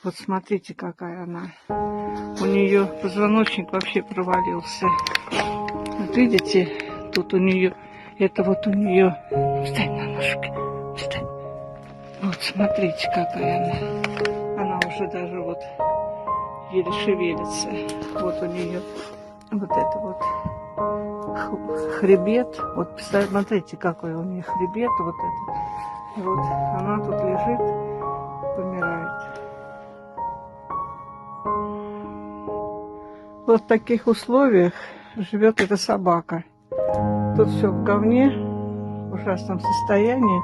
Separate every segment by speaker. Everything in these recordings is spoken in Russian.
Speaker 1: Вот смотрите, какая она. У нее позвоночник вообще провалился. Вот видите, тут у нее, это вот у нее... Встань на ножки, встань. Вот смотрите, какая она. Она уже даже вот еле шевелится. Вот у нее вот это вот хребет. Вот смотрите, какой у нее хребет. Вот этот. И вот она тут лежит, помирает. Вот в таких условиях живет эта собака. Тут все в говне, в ужасном состоянии.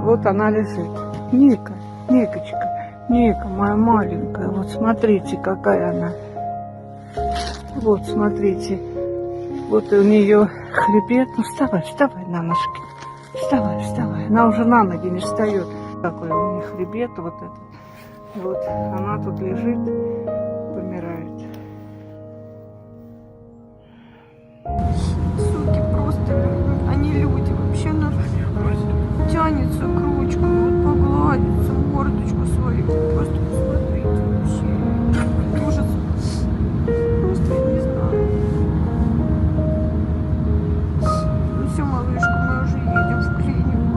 Speaker 1: Вот она лежит. Ника, Никочка, Ника, моя маленькая. Вот смотрите, какая она. Вот смотрите. Вот у нее хребет. Ну вставай, вставай на ножки. Вставай, вставай. Она уже на ноги не встает. Такой у нее хребет вот этот. Вот она тут лежит, помирает.
Speaker 2: Суки просто, они люди. Вообще она тянется к ручку, вот погладится мордочку свою. Просто посмотрите вообще. Ужас. Просто я не знаю. Ну все, малышка, мы уже едем в клинику.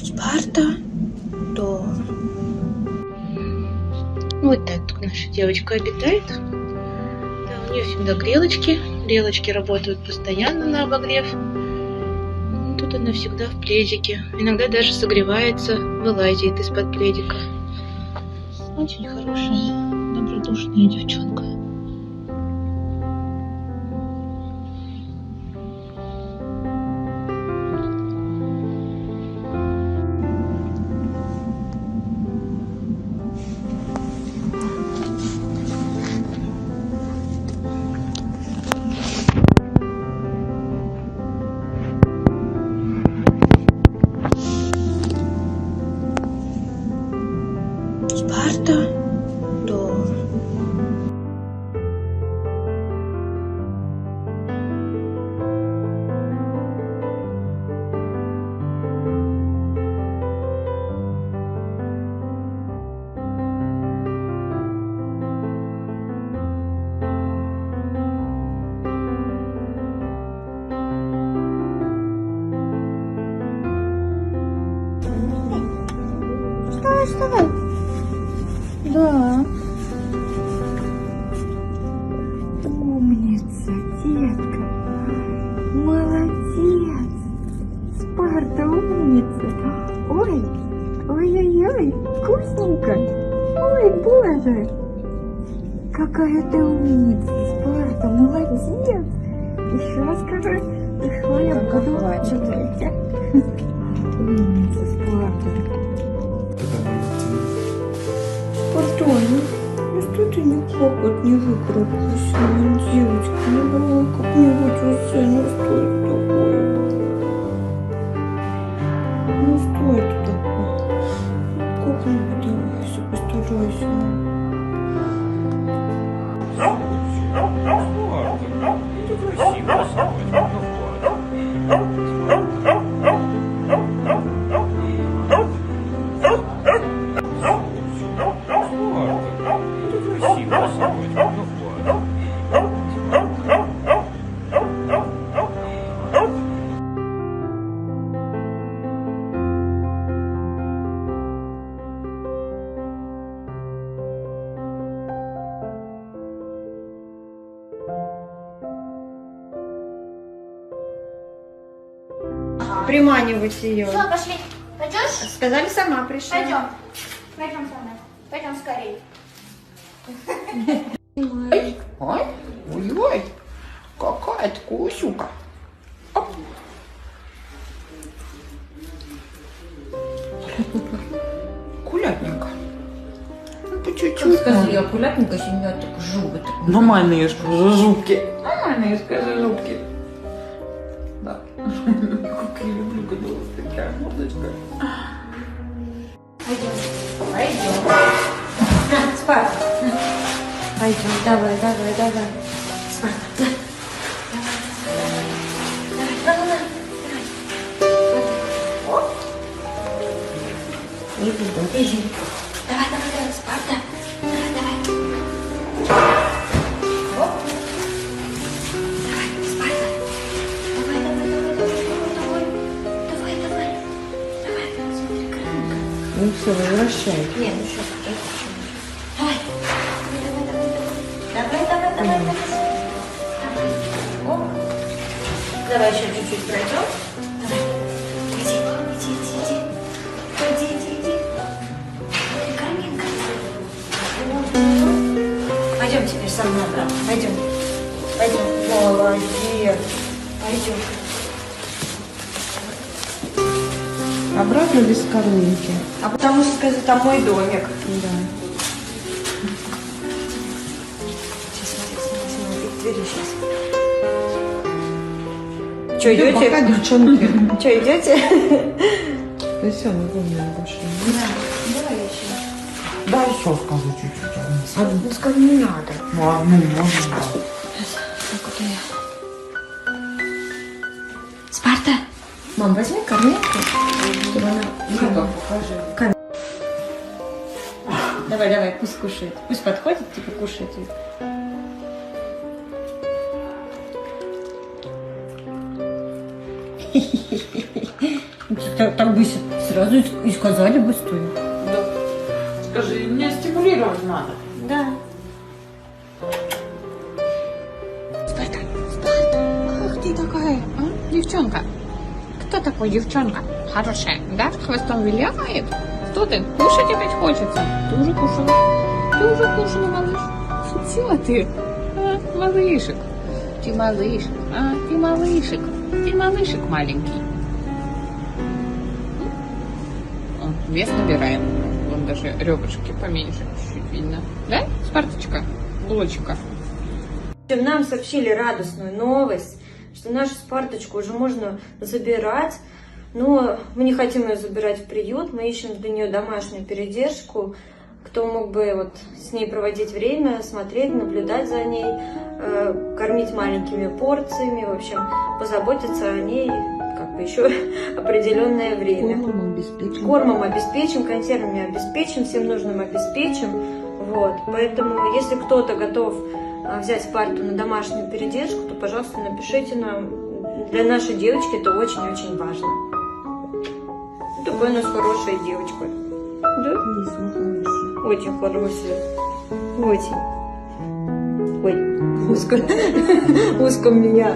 Speaker 3: Спарта, дом. Вот так тут наша девочка обитает. Да, у нее всегда грелочки. Грелочки работают постоянно на обогрев. Тут она всегда в пледике. Иногда даже согревается, вылазит из-под пледика. Очень хорошая, добродушная девчонка. Спарта, дом. Вставай, вставай. Да. Умница, детка. Молодец. Спарта, умница. Ой, ой-ой-ой, вкусненько. Ой, боже. Какая ты умница, Спарта, молодец. Еще раз скажи. Ой, я буду умница, Спарта. Спартаня, ну что ты никак вот не выкрутилась, девочка, не давай как-нибудь уже, ну что это такое? Ну что это такое? Как-нибудь давай, все постарайся.
Speaker 4: Красиво сегодня. Ну вот.
Speaker 2: Приманивать ее.
Speaker 5: Все, пошли. Пойдешь?
Speaker 2: Сказали, сама пришла.
Speaker 5: Пойдем. Пойдем со мной. Пойдем скорее.
Speaker 6: Ой, ой-ой, какая ты кусюка. Оп. Аккуратненько. Ну, по чуть-чуть.
Speaker 7: Скажи, аккуратненько семья, так зубы так.
Speaker 6: Нормальные зубки. Нормальные зубки. Да. Как я люблю, когда у вас такая мордочка.
Speaker 7: Пойдем. На, Спарта. Пойдем, давай. Спарта, давай. Иди. Давай, Спарта. Давай. Оп. Давай, Спарта. Давай. Смотри, крылья.
Speaker 2: Ну все, возвращай.
Speaker 7: Нет, ну что, давай. Оп. Давай еще чуть-чуть пройдем. Давай. Иди. Карминка. Пойдем теперь со мной обратно. Пойдем. Молодец. Пойдем.
Speaker 2: Обратно без корминки.
Speaker 7: А потому что, сказать, там мой домик.
Speaker 2: Да.
Speaker 7: Смотри, в двери сейчас. Че, идете?
Speaker 2: Пока, девчонки.
Speaker 7: Че, идете?
Speaker 2: Да все, мы помним больше.
Speaker 7: Давай еще.
Speaker 6: Да, еще скажу чуть-чуть.
Speaker 7: Ну, скажи, не надо.
Speaker 6: Ну, можно.
Speaker 7: Так, вот я. Спарта! Мам, возьми кормилку, чтобы она...
Speaker 6: Покажи.
Speaker 7: Давай, пусть кушает. Пусть подходит, типа кушает. Так бы сразу и сказали бы, что ли.
Speaker 6: Да. Скажи, мне стимулировать надо.
Speaker 7: Да.
Speaker 8: Спарта, ах ты такая, а? Девчонка. Кто такой девчонка? Хорошая, да? Хвостом виляет? Что ты? Кушать опять хочется? Ты уже кушала, малыш? Чего ты? А, малышек. Ты малышек, а? Ты малышек. Ты малышек маленький. О, вес набираем. Вон даже ребрышки поменьше чуть-чуть видно. Да, Спарточка? Булочка.
Speaker 7: Нам сообщили радостную новость, что нашу Спарточку уже можно забирать, но мы не хотим ее забирать в приют, мы ищем для нее домашнюю передержку, кто мог бы вот с ней проводить время, смотреть, наблюдать за ней, кормить маленькими порциями, в общем, позаботиться о ней как бы еще определенное время. Кормом обеспечим, консервами обеспечим, всем нужным обеспечим. Вот. Поэтому, если кто-то готов взять Спарту на домашнюю передержку, то, пожалуйста, напишите нам. Для нашей девочки это очень-очень важно. Такая у нас хорошая девочка. Да? Очень хорошая. Очень. Ой, узко меня.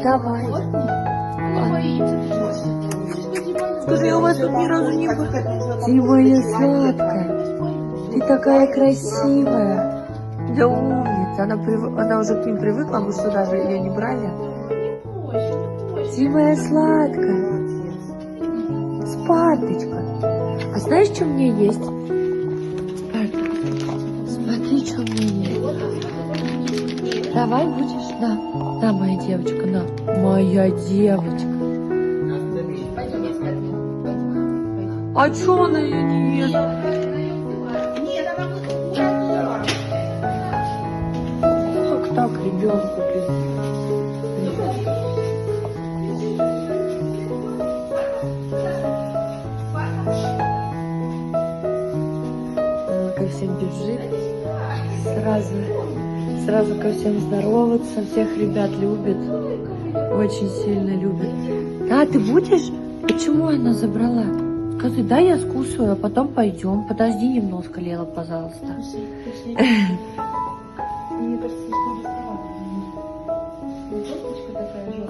Speaker 7: Давай. Скажи, я у вас тут ни разу не была. Ты моя сладкая. Ты такая красивая. Да умница. Она уже к ним привыкла, потому что даже ее не брали. Ты моя сладкая. Спарточка. А знаешь, что у меня есть? Смотри, что у меня есть. Давай будешь? На, моя девочка, на. Моя девочка.
Speaker 6: А чё она ее не ест? Как так ребенку без... Ко всем бежит, сразу ко всем здороваться, всех ребят любит, очень сильно любит. А, ты будешь? Почему она забрала? Скажи, да, я скушаю, а потом пойдем. Подожди немножко, Лела, пожалуйста.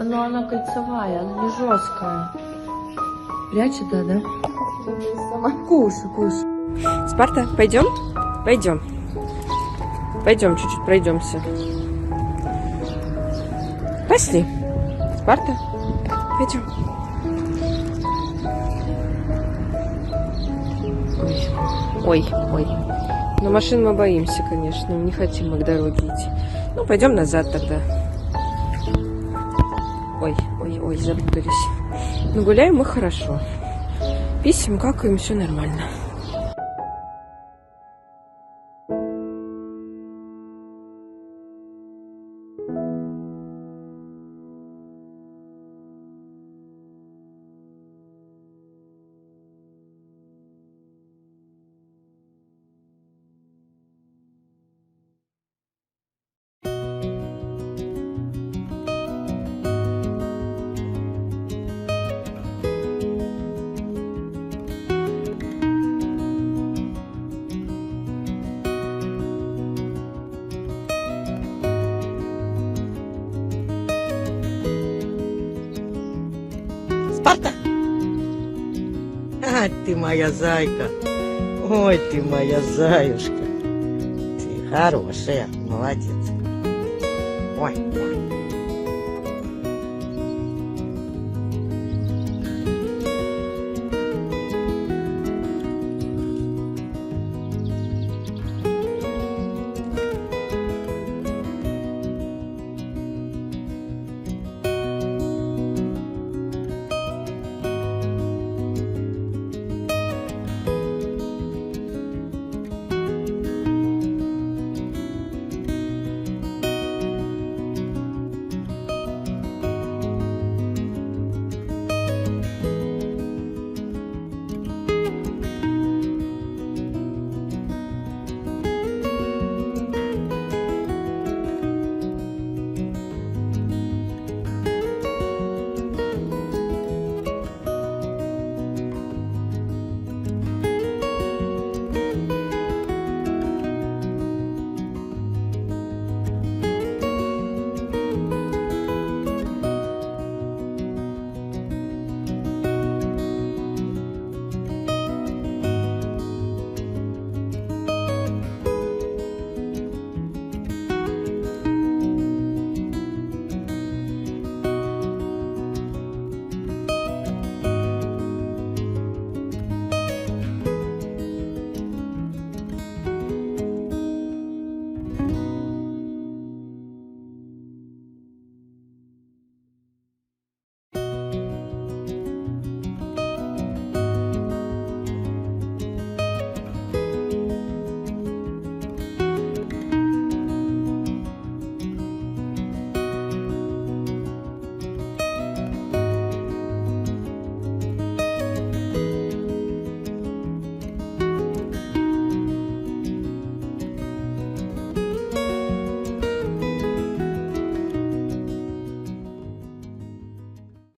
Speaker 6: Но она кольцевая, она не жесткая. Прячет, да? Кушай, кушай.
Speaker 9: Спарта, пойдем? Пойдем. Пойдем, чуть-чуть пройдемся. Пошли. Спарта, пойдем. Ой. На машин мы боимся, конечно. Не хотим мы к дороге идти. Ну, пойдем назад тогда. Ой, запутались. Но гуляем мы хорошо. Писем, какаем, все нормально.
Speaker 10: Спарта? А, ты моя зайка. Ой, ты моя заюшка. Ты хорошая, молодец. Ой.